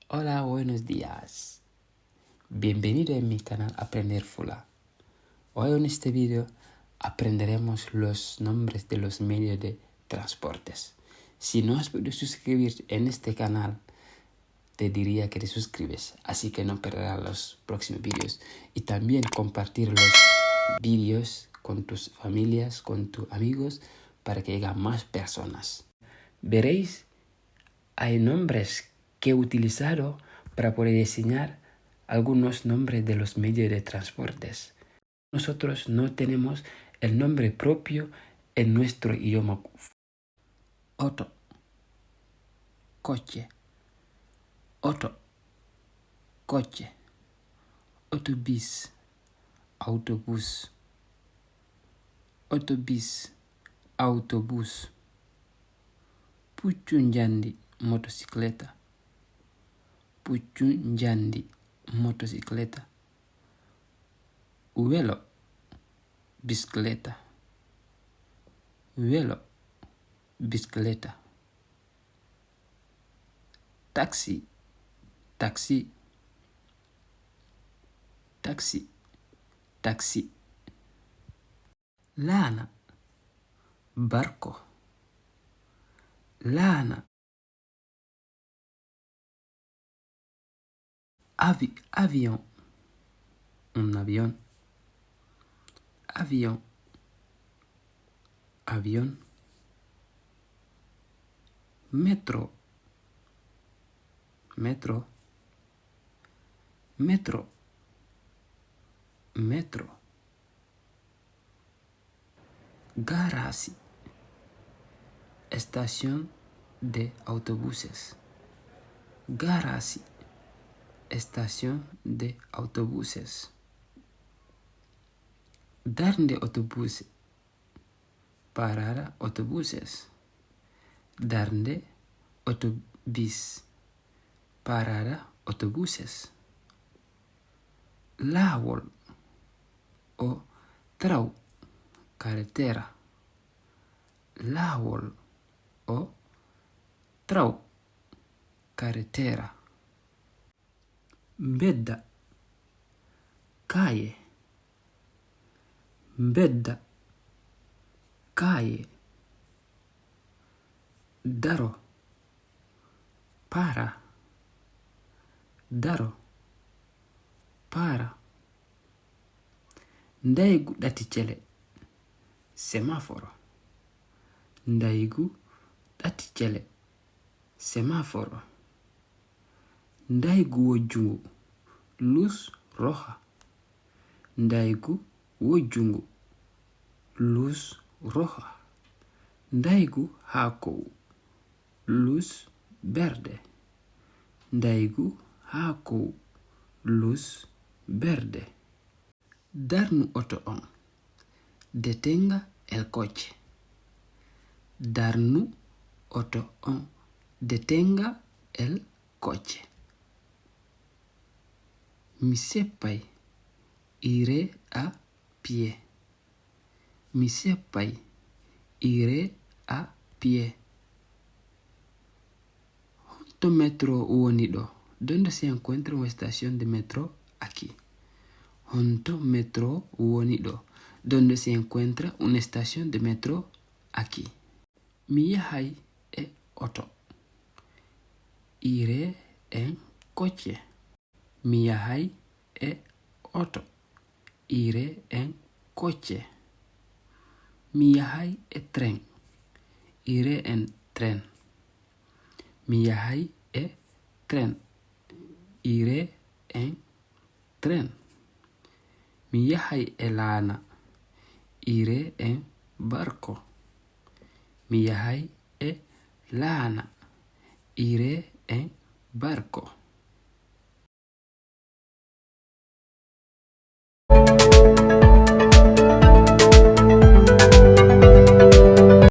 Hola, buenos días. Bienvenido en mi canal Aprender Fula. Hoy en este vídeo aprenderemos los nombres de los medios de transportes. Si no has podido suscribir en este canal, te diría que te suscribes, así que no perderás los próximos vídeos. Y también compartir los vídeos con tus familias, con tus amigos, para que lleguen más personas. Veréis, hay nombres que he utilizado para poder diseñar algunos nombres de los medios de transportes. Nosotros no tenemos el nombre propio en nuestro idioma. Auto, coche, auto, coche, autobús, autobús, autobús, autobús, puccu njandi, motocicleta, puccu njandi, motocicleta, velo, bicicleta, velo, bicicleta, taxi, taxi, taxi, taxi, lana, barco, lana, avión, un avión, avión, avión, metro, metro, metro, metro, garage, estación de autobuses, garage, estación de autobuses, darnde autobus, parada autobuses, darnde autobus, parada autobuses, lawol o trau, carretera, lawol o trau, carretera, mbedda, calle, mbedda, calle, daro, para, daro, para, ndaygu ɗati cele, semaforo, ndaygu ɗati cele, semaforo, ndaygu wojjungu, luz roja, ndaygu wojjungu, luz roja, ndaygu hakow, luz verde, ndaygu hakow, luz verde. Darnu auto on, detenga el coche. Darnu auto on, detenga el coche. Mi seppay, iré a pie. Mi seppay, iré a pie. Honto metro woni ɗo? ¿Dónde se encuentra una estación de metro? Aquí. Honto metro woni ɗo? ¿Dónde se encuentra una estación de metro? Aquí. Mi yahay e auto. Iré en coche. Mi yahay e auto. Iré en coche. Mi yahay e tren. Iré en tren. Mi yahay e tren. Iré en tren. Mi yahay e lana. Iré en barco. Mi yahay e lana. Iré en barco.